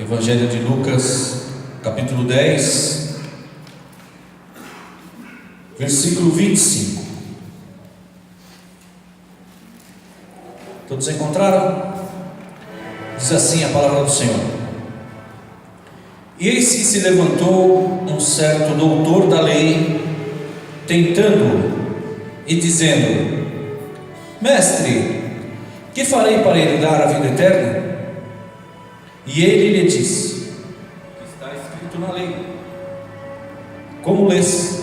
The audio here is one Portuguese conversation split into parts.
Evangelho de Lucas, capítulo 10, versículo 25. Todos encontraram? Diz assim a palavra do Senhor: E eis que se levantou um certo doutor da lei, tentando-o e dizendo: Mestre, que farei para herdar a vida eterna? E ele lhe disse: Está escrito na lei, como lês?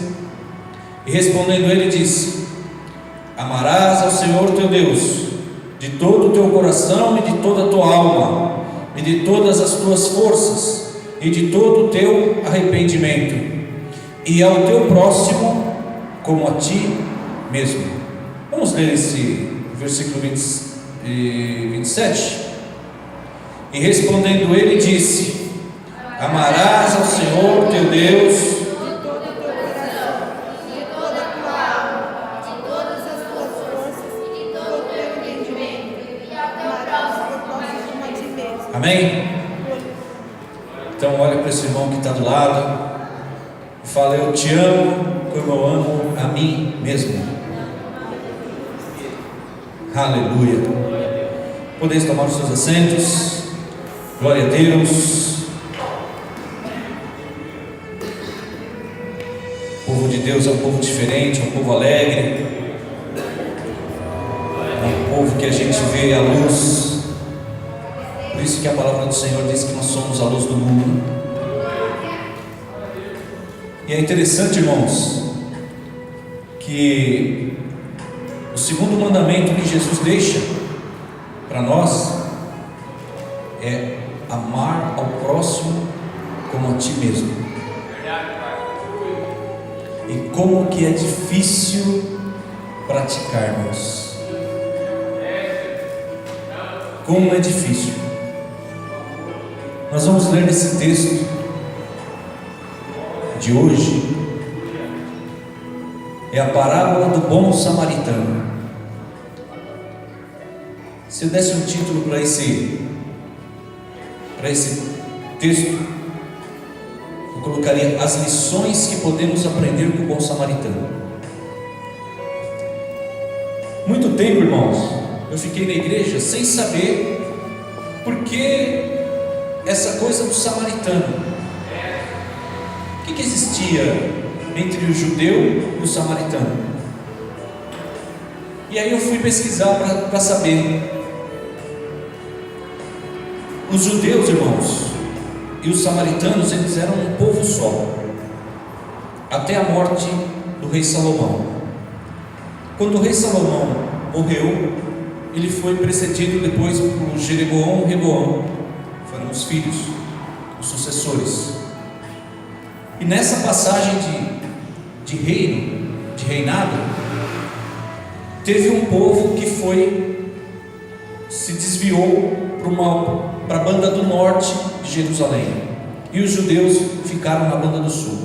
E respondendo ele disse: Amarás ao Senhor teu Deus de todo o teu coração e de toda a tua alma e de todas as tuas forças e de todo o teu arrependimento, e ao teu próximo como a ti mesmo. Vamos ler esse versículo 27. E respondendo ele disse: Amarás ao Senhor teu Deus de todo o teu coração, de toda a tua alma, de todas as tuas forças e de todo o teu entendimento, e ao teu próximo como a ti mesmo. Amém? Então olha para esse irmão que está do lado e fala: eu te amo como eu amo a mim mesmo. Aleluia. Podeis tomar os seus assentos. Glória a Deus. O povo de Deus é um povo diferente, é um povo alegre, é um povo que a gente vê a luz. Por isso que a palavra do Senhor diz que nós somos a luz do mundo. E é interessante, irmãos, que o segundo mandamento que Jesus deixa para nós é amar ao próximo como a ti mesmo. E como que é difícil praticarmos. Como é difícil. Nós vamos ler nesse texto de hoje, é a parábola do bom samaritano. Se eu desse um título para esse texto, eu colocaria: as lições que podemos aprender com o bom samaritano. Muito tempo, irmãos, eu fiquei na igreja sem saber por que essa coisa do samaritano. O que existia entre o judeu e o samaritano? E aí eu fui pesquisar para saber. Os judeus, irmãos, e os samaritanos, eles eram um povo só, até a morte do rei Salomão. Quando o rei Salomão morreu, ele foi precedido depois por Jeroboão e Reboão. Foram os filhos, os sucessores. E nessa passagem de reinado, teve um povo que se desviou para a banda do norte de Jerusalém, e os judeus ficaram na banda do sul.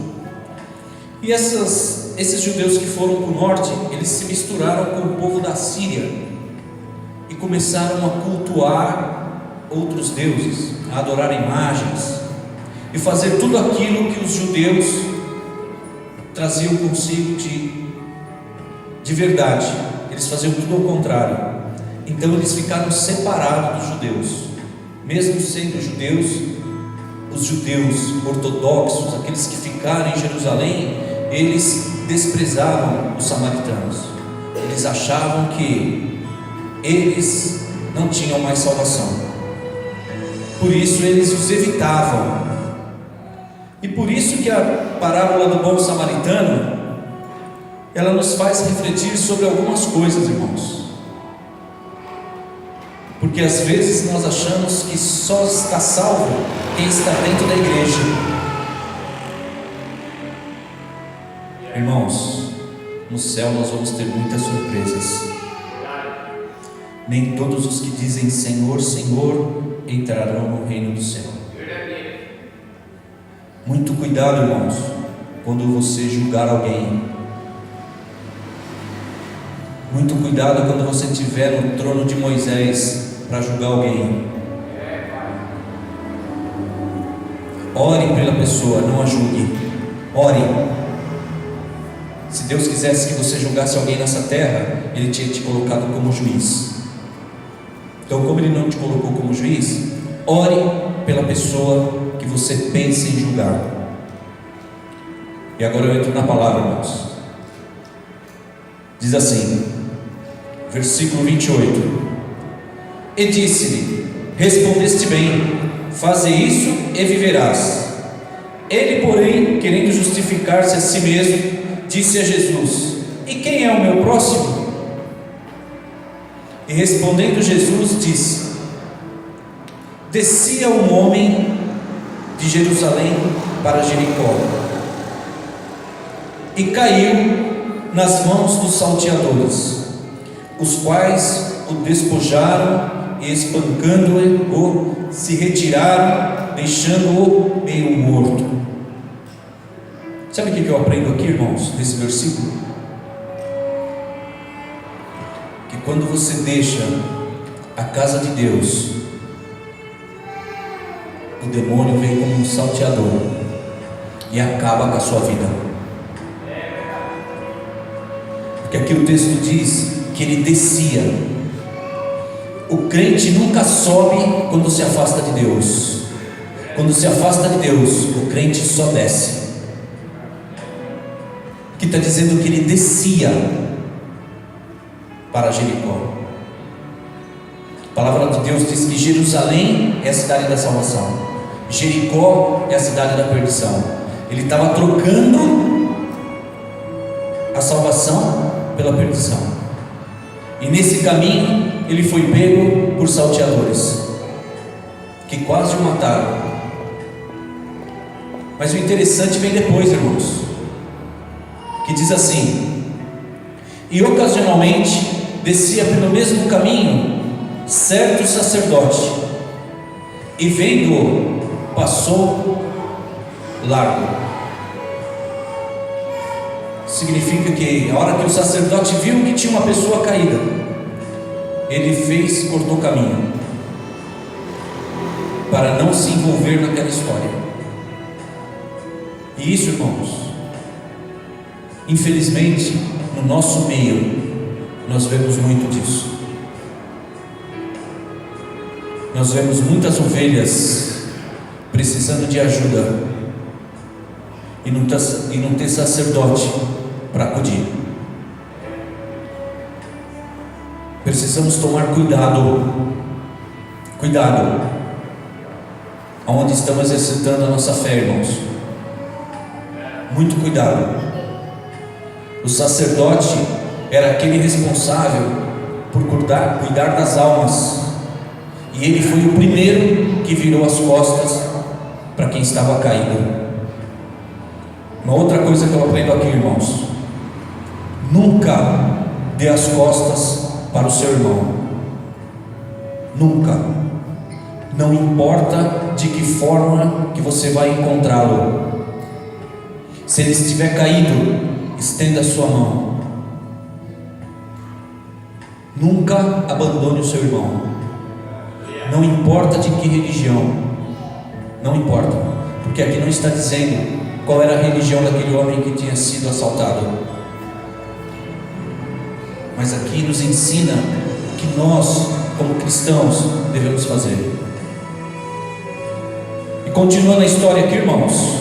E esses judeus que foram para o norte, eles se misturaram com o povo da Síria e começaram a cultuar outros deuses, a adorar imagens e fazer tudo aquilo que os judeus traziam consigo de verdade. Eles faziam tudo ao contrário. Então eles ficaram separados dos judeus. Mesmo sendo judeus, os judeus ortodoxos, aqueles que ficaram em Jerusalém, eles desprezavam os samaritanos. Eles achavam que eles não tinham mais salvação. Por isso eles os evitavam. E por isso que a parábola do bom samaritano, ela nos faz refletir sobre algumas coisas, irmãos. Porque às vezes nós achamos que só está salvo quem está dentro da igreja. Irmãos, no céu nós vamos ter muitas surpresas. Nem todos os que dizem Senhor, Senhor entrarão no reino do céu. Muito cuidado, irmãos, quando você julgar alguém. Muito cuidado quando você estiver no trono de Moisés para julgar alguém. Ore pela pessoa, não a julgue. Ore. Se Deus quisesse que você julgasse alguém nessa terra, Ele tinha te colocado como juiz. Então, como Ele não te colocou como juiz, ore pela pessoa que você pensa em julgar. E agora eu entro na palavra, irmãos. Diz assim, versículo 28: E disse-lhe: Respondeste bem, faze isso e viverás. Ele, porém, querendo justificar-se a si mesmo, disse a Jesus: E quem é o meu próximo? E respondendo Jesus, disse: Descia um homem de Jerusalém para Jericó, e caiu nas mãos dos salteadores, os quais o despojaram e, espancando-o, se retiraram, deixando-o meio morto. Sabe o que eu aprendo aqui, irmãos, nesse versículo? Que quando você deixa a casa de Deus, o demônio vem como um salteador e acaba com a sua vida. Porque aqui o texto diz que ele descia. O crente nunca sobe quando se afasta de Deus. Quando se afasta de Deus, o crente só desce. Aqui está dizendo que ele descia para Jericó. A palavra de Deus diz que Jerusalém é a cidade da salvação, Jericó é a cidade da perdição. Ele estava trocando a salvação pela perdição, e nesse caminho ele foi pego por salteadores que quase o mataram. Mas o interessante vem depois, irmãos, que diz assim: E ocasionalmente descia pelo mesmo caminho certo sacerdote, e vendo-o, passou largo. Significa que a hora que o sacerdote viu que tinha uma pessoa caída, ele cortou caminho, para não se envolver naquela história. E isso, irmãos, infelizmente, no nosso meio, nós vemos muito disso. Nós vemos muitas ovelhas precisando de ajuda, e não ter sacerdote para acudir. Precisamos tomar cuidado aonde estamos exercitando a nossa fé, irmãos. Muito cuidado. O sacerdote era aquele responsável por cuidar das almas, e ele foi o primeiro que virou as costas para quem estava caído. Uma outra coisa que eu aprendo aqui, irmãos: nunca dê as costas para o seu irmão. Nunca. Não importa de que forma que você vai encontrá-lo. Se ele estiver caído, estenda a sua mão. Nunca abandone o seu irmão. Não importa de que religião. Não importa. Porque aqui não está dizendo qual era a religião daquele homem que tinha sido assaltado. Mas aqui nos ensina o que nós, como cristãos, devemos fazer. E continuando a história aqui, irmãos,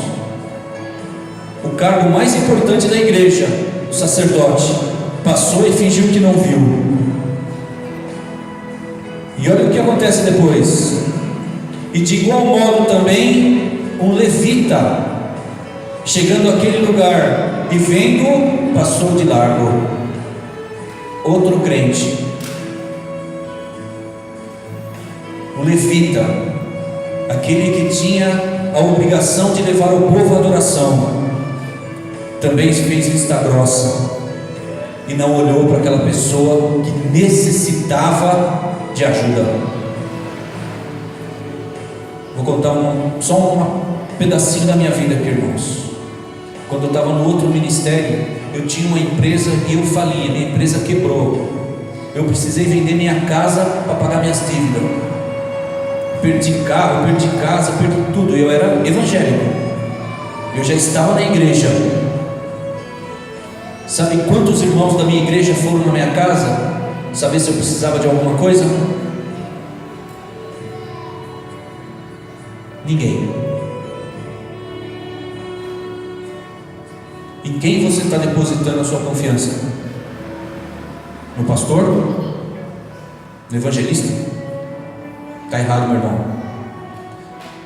o cargo mais importante da igreja, o sacerdote, passou e fingiu que não viu. E olha o que acontece depois. E de igual modo também um levita, chegando àquele lugar e vendo, passou de largo. Outro crente, o levita, aquele que tinha a obrigação de levar o povo à adoração, também se fez vista grossa e não olhou para aquela pessoa que necessitava de ajuda. Vou contar só um pedacinho da minha vida aqui, irmãos. Quando eu estava no outro ministério, eu tinha uma empresa e eu fali, a minha empresa quebrou. Eu precisei vender minha casa para pagar minhas dívidas. perdi carro, perdi casa, perdi tudo. Eu era evangélico, eu já estava na igreja. Sabe quantos irmãos da minha igreja foram na minha casa saber se eu precisava de alguma coisa? Ninguém. Em quem você está depositando a sua confiança? No pastor? No evangelista? Está errado, meu irmão.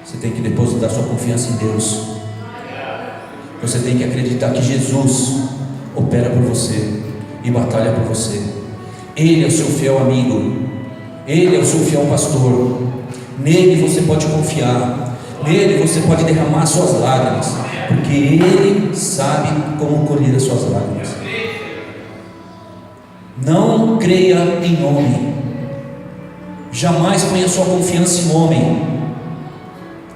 Você tem que depositar sua confiança em Deus. Você tem que acreditar que Jesus opera por você e batalha por você. Ele é o seu fiel amigo, Ele é o seu fiel pastor. Nele você pode confiar, nele você pode derramar suas lágrimas, porque Ele sabe como colher as suas lágrimas. Não creia em homem, jamais ponha sua confiança em homem.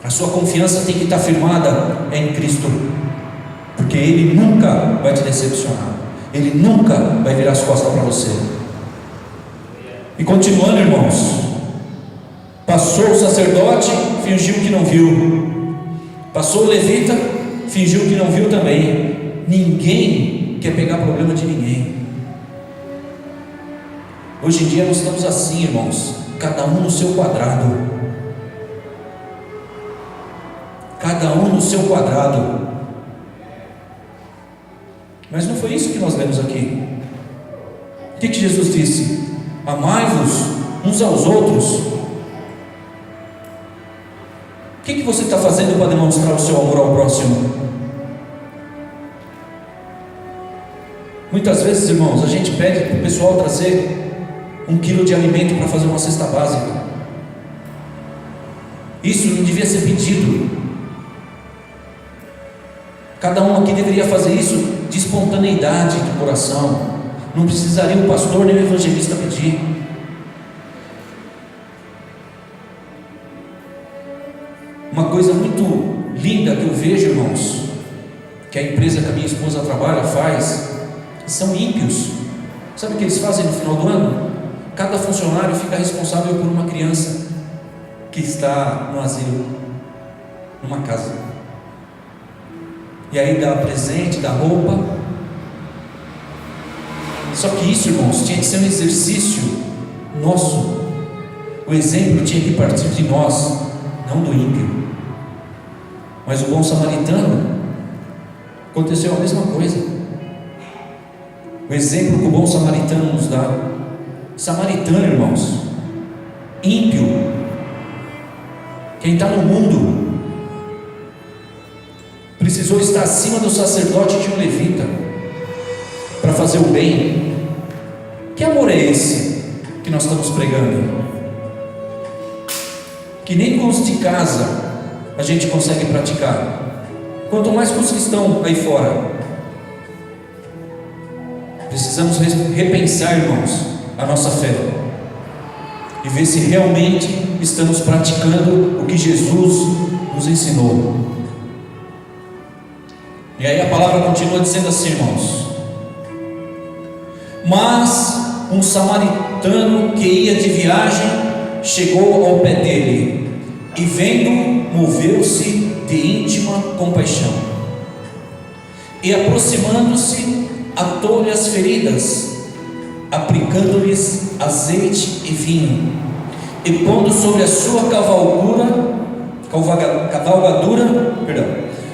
A sua confiança tem que estar firmada em Cristo, porque Ele nunca vai te decepcionar, Ele nunca vai virar as costas para você. E continuando, irmãos, passou o sacerdote, fingiu que não viu. Passou o levita, fingiu que não viu também. Ninguém quer pegar problema de ninguém. Hoje em dia nós estamos assim, irmãos, cada um no seu quadrado. Cada um no seu quadrado. Mas não foi isso que nós lemos aqui. O que Jesus disse? Amai-vos uns aos outros. O que você está fazendo para demonstrar o seu amor ao próximo? Muitas vezes, irmãos, a gente pede para o pessoal trazer 1 quilo de alimento para fazer uma cesta básica. Isso não devia ser pedido. Cada um aqui deveria fazer isso de espontaneidade do coração. Não precisaria o pastor nem o evangelista pedir. Uma coisa muito linda que eu vejo, irmãos, que a empresa que a minha esposa trabalha faz, são ímpios. Sabe o que eles fazem no final do ano? Cada funcionário fica responsável por uma criança que está no asilo, numa casa. E aí dá presente, dá roupa. Só que isso, irmãos, tinha que ser um exercício nosso. O exemplo tinha que partir de nós, não do ímpio. Mas o bom samaritano, aconteceu a mesma coisa. O exemplo que o bom samaritano nos dá. Samaritano, irmãos, ímpio, quem está no mundo, precisou estar acima do sacerdote de um levita para fazer o bem. Que amor é esse que nós estamos pregando? Que nem com os de casa a gente consegue praticar, quanto mais com os que estão aí fora. Precisamos repensar, irmãos, a nossa fé e ver se realmente estamos praticando o que Jesus nos ensinou. E aí a palavra continua dizendo assim, irmãos: mas um samaritano que ia de viagem chegou ao pé dele e, vendo, moveu-se de íntima compaixão e, aproximando-se, atou-lhe as feridas, aplicando-lhes azeite e vinho, e pondo sobre a sua cavalgadura,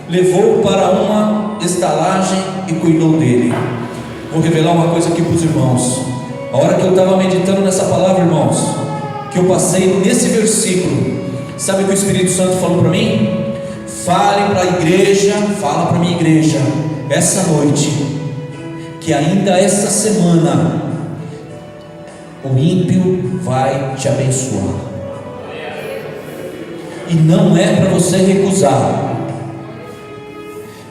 levou-o para uma estalagem e cuidou dele. Vou revelar uma coisa aqui para os irmãos. A hora que eu estava meditando nessa palavra, irmãos, que eu passei nesse versículo, sabe o que o Espírito Santo falou para mim? Fale para a igreja, fala para a minha igreja, essa noite, que ainda essa semana o ímpio vai te abençoar, e não é para você recusar.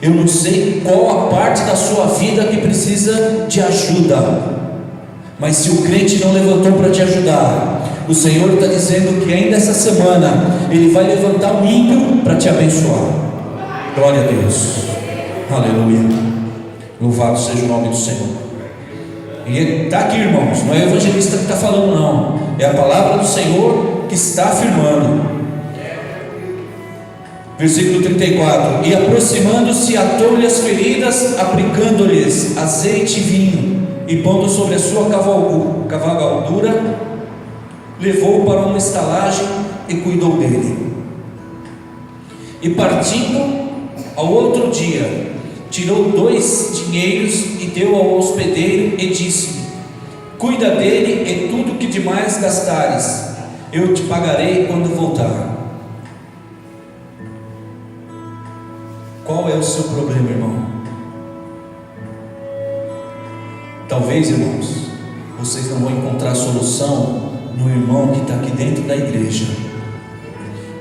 Eu não sei qual a parte da sua vida que precisa de ajuda, mas se o crente não levantou para te ajudar, o Senhor está dizendo que ainda essa semana Ele vai levantar um ímpio para te abençoar. Glória a Deus, aleluia, louvado seja o nome do Senhor. E está aqui, irmãos, não é o evangelista que está falando, não, é a palavra do Senhor que está afirmando. Versículo 34: E aproximando-se, atou-lhe as feridas, aplicando-lhes azeite e vinho, e pondo sobre a sua cavalgadura, levou-o para uma estalagem e cuidou dele. E partindo ao outro dia, tirou 2 dinheiros e deu ao hospedeiro e disse: Cuida dele, e tudo que demais gastares, eu te pagarei quando voltar. Qual é o seu problema, irmão? Talvez, irmãos, vocês não vão encontrar solução no irmão que está aqui dentro da igreja,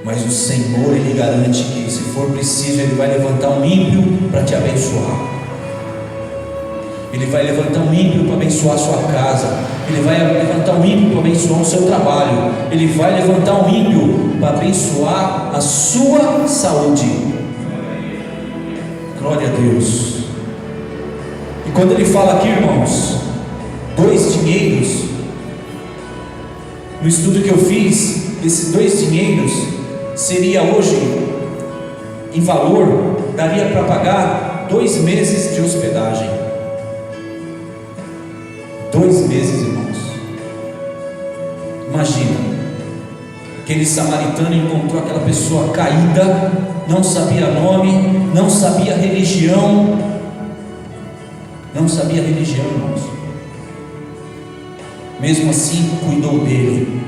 mas o Senhor, Ele garante que, se for preciso, Ele vai levantar um ímpio para te abençoar. Ele vai levantar um ímpio para abençoar a sua casa. Ele vai levantar um ímpio para abençoar o seu trabalho. Ele vai levantar um ímpio para abençoar a sua saúde. Glória a Deus. E quando ele fala aqui, irmãos, 2 dinheiros, no estudo que eu fiz, esses 2 dinheiros seria hoje, em valor, daria para pagar 2 meses de hospedagem. 2 meses, irmãos. Imagina, aquele samaritano encontrou aquela pessoa caída, não sabia nome, não sabia religião, irmãos. Mesmo assim, cuidou dele,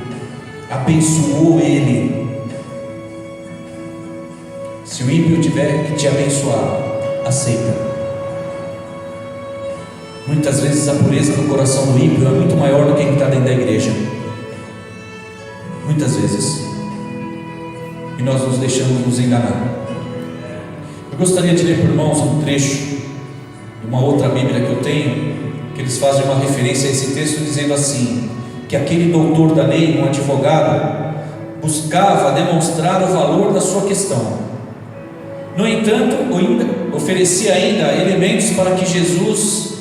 abençoou ele. Se o ímpio tiver que te abençoar, aceita. Muitas vezes a pureza do coração do ímpio é muito maior do que quem está dentro da igreja. Muitas vezes. E nós nos deixamos nos enganar. Eu gostaria de ler para os irmãos um trecho de uma outra Bíblia que eu tenho, que eles fazem uma referência a esse texto, dizendo assim: que aquele doutor da lei, um advogado, buscava demonstrar o valor da sua questão. No entanto, oferecia ainda elementos para que Jesus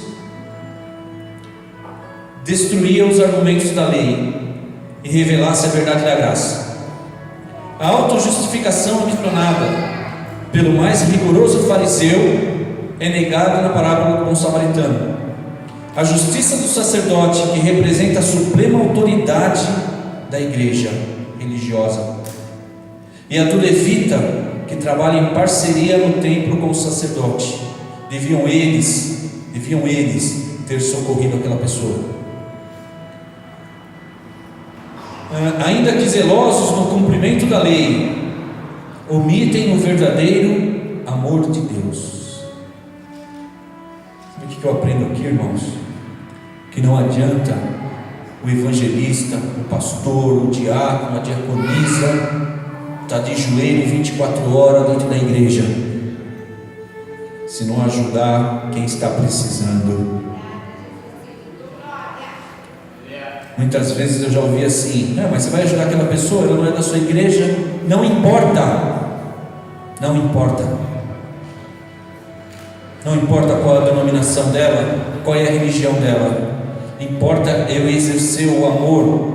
destruía os argumentos da lei e revelasse a verdade da graça. A autojustificação ambicionada pelo mais rigoroso fariseu é negada na parábola do bom samaritano. A justiça do sacerdote, que representa a suprema autoridade da igreja religiosa, e a do levita, que trabalha em parceria no templo com o sacerdote, deviam eles ter socorrido aquela pessoa. Ainda que zelosos no cumprimento da lei, omitem o verdadeiro amor de Deus. Sabe o que eu aprendo aqui, irmãos? Que não adianta o evangelista, o pastor, o diácono, a diaconisa estar de joelho 24 horas dentro da igreja, se não ajudar quem está precisando. Muitas vezes eu já ouvi assim: mas você vai ajudar aquela pessoa, ela não é da sua igreja. Não importa, não importa, não importa qual é a denominação dela, qual é a religião dela. Importa eu exercer o amor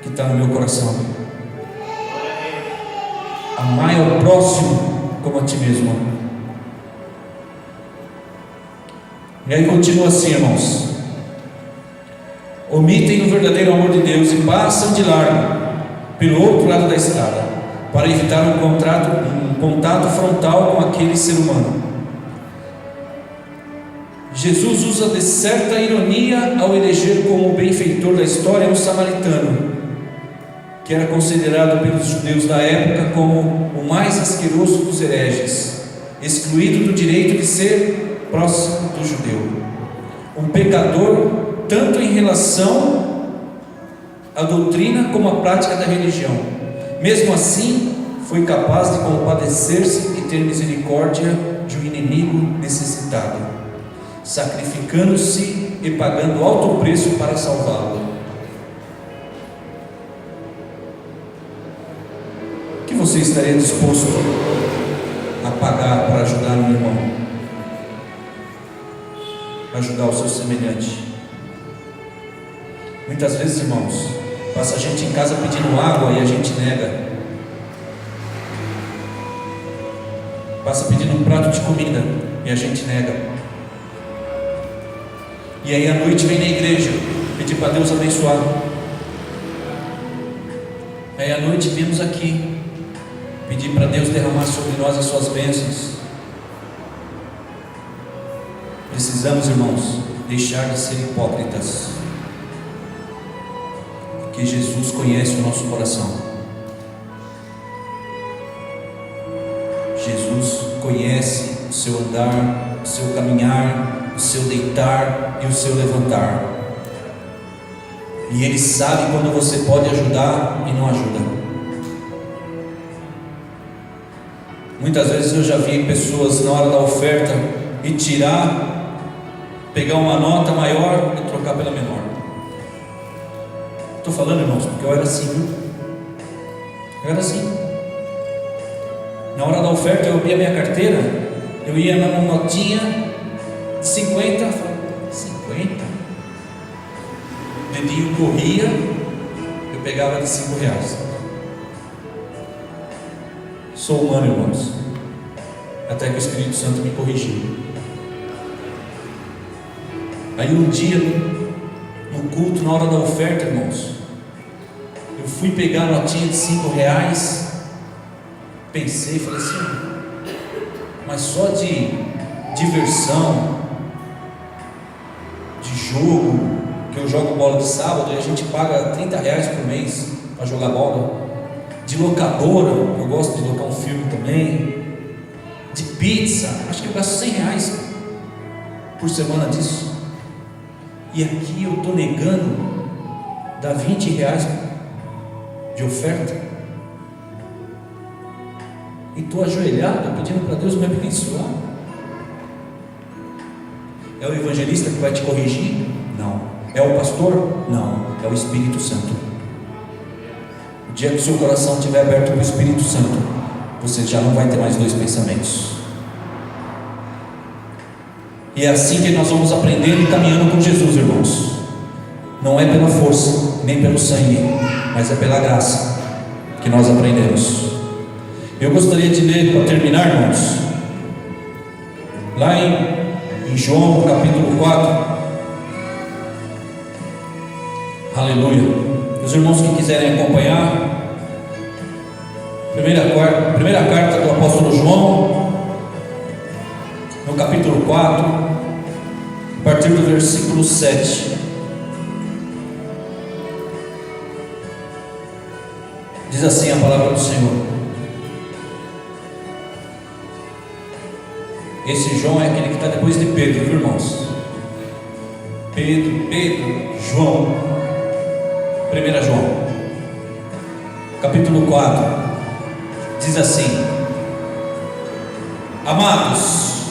que está no meu coração. Amar ao próximo como a ti mesmo. E aí continua assim, irmãos: omitem o verdadeiro amor de Deus e passam de largo pelo outro lado da estrada, para evitar um contato frontal com aquele ser humano. Jesus usa de certa ironia ao eleger como benfeitor da história um samaritano, que era considerado pelos judeus da época como o mais asqueroso dos hereges, excluído do direito de ser próximo do judeu, um pecador tanto em relação à doutrina como à prática da religião. Mesmo assim, foi capaz de compadecer-se e ter misericórdia de um inimigo necessitado, sacrificando-se e pagando alto preço para salvá-lo. O que você estaria disposto a pagar para ajudar um irmão, para ajudar o seu semelhante? Muitas vezes, irmãos, passa a gente em casa pedindo água e a gente nega. passa pedindo um prato de comida e a gente nega. E aí à noite vem na igreja pedir para Deus abençoar. Aí à noite viemos aqui pedir para Deus derramar sobre nós as suas bênçãos. Precisamos, irmãos, deixar de ser hipócritas, porque Jesus conhece o nosso coração. Jesus conhece o seu andar, o seu caminhar, o seu deitar e o seu levantar. E Ele sabe quando você pode ajudar e não ajuda. Muitas vezes eu já vi pessoas na hora da oferta e pegar uma nota maior e trocar pela menor. Estou falando, irmãos, porque eu era assim, viu? Eu era assim. Na hora da oferta eu abria minha carteira, eu ia na notinha de 50, 50? O dedinho corria, eu pegava de R$5. Sou humano, irmãos, até que o Espírito Santo me corrigiu. Aí um dia no culto, na hora da oferta, irmãos, eu fui pegar a notinha de R$5, pensei, falei assim, mas só de diversão, de jogo, que eu jogo bola de sábado e a gente paga R$30 por mês para jogar bola, de locadora, eu gosto de locar um filme também, de pizza, acho que eu gasto R$100 por semana disso. E aqui eu estou negando dar R$20 de oferta, e estou ajoelhado pedindo para Deus me abençoar. É o evangelista que vai te corrigir? Não. É o pastor? Não. É o Espírito Santo. O dia que o seu coração estiver aberto para o Espírito Santo, você já não vai ter mais dois pensamentos. E é assim que nós vamos aprendendo e caminhando com Jesus, irmãos. Não é pela força, nem pelo sangue, mas é pela graça que nós aprendemos. Eu gostaria de ler, para terminar, irmãos, lá em João capítulo 4. Aleluia. Os irmãos que quiserem acompanhar, primeira carta do apóstolo João, no capítulo 4, a partir do versículo 7. Diz assim a palavra do Senhor. Esse João é aquele que está depois de Pedro, viu, irmãos? Pedro, João. 1 João, capítulo 4, diz assim: Amados,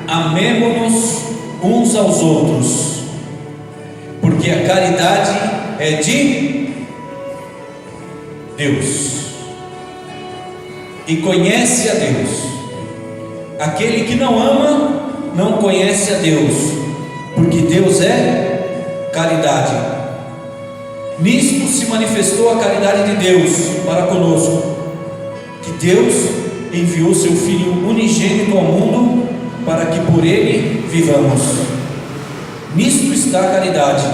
amemo-nos uns aos outros, porque a caridade é de Deus, e conhece a Deus. Aquele que não ama não conhece a Deus, porque Deus é caridade. Nisto se manifestou a caridade de Deus para conosco, que Deus enviou seu Filho unigênito ao mundo, para que por ele vivamos. Nisto está a caridade,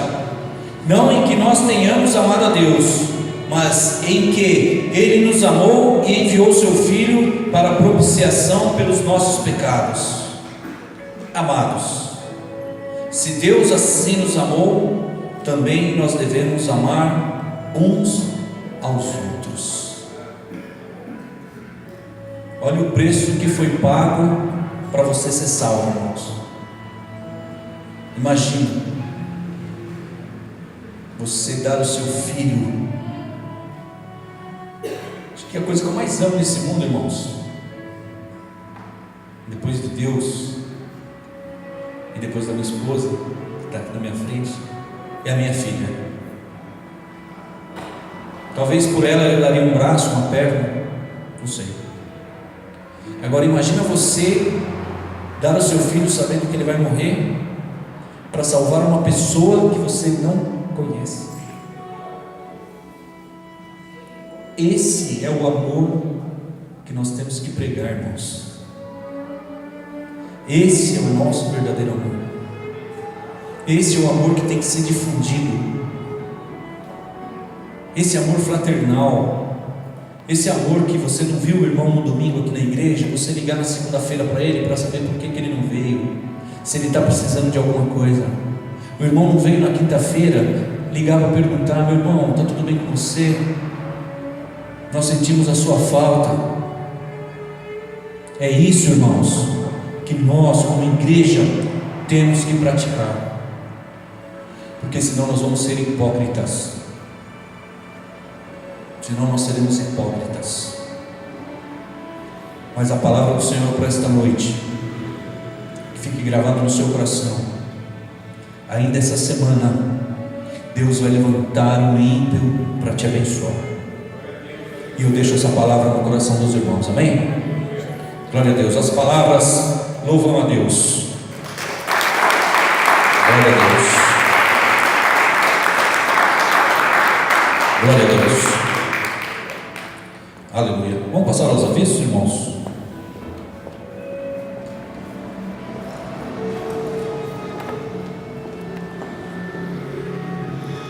não em que nós tenhamos amado a Deus, mas em que Ele nos amou e enviou seu Filho para propiciação pelos nossos pecados. Amados, se Deus assim nos amou, também nós devemos amar uns aos outros. Olha o preço que foi pago para você ser salvo, irmãos. Imagina você dar o seu filho. Acho que é a coisa que eu mais amo nesse mundo, irmãos, depois de Deus e depois da minha esposa, que está aqui na minha frente, é a minha filha. Talvez por ela eu daria um braço, uma perna, não sei. Agora imagina você dar ao seu filho sabendo que ele vai morrer, para salvar uma pessoa que você não conhece. Esse é o amor que nós temos que pregar, irmãos. Esse é o nosso verdadeiro amor. Esse é o amor que tem que ser difundido. Esse amor fraternal. Esse amor que você não viu o irmão no domingo aqui na igreja, você ligar na segunda-feira para ele para saber por que ele não veio, se ele está precisando de alguma coisa. O irmão não veio na quinta-feira, ligar para perguntar: meu irmão, está tudo bem com você? Nós sentimos a sua falta. É isso, irmãos, que nós como igreja temos que praticar, porque senão nós vamos ser hipócritas. Senão nós seremos hipócritas. Mas a palavra do Senhor para esta noite, que fique gravado no seu coração: ainda essa semana Deus vai levantar um ímpio para te abençoar. E eu deixo essa palavra no coração dos irmãos, amém? Glória a Deus. As palavras louvam a Deus. Glória a Deus. Glória a Deus. Aleluia. Vamos passar aos avisos, irmãos?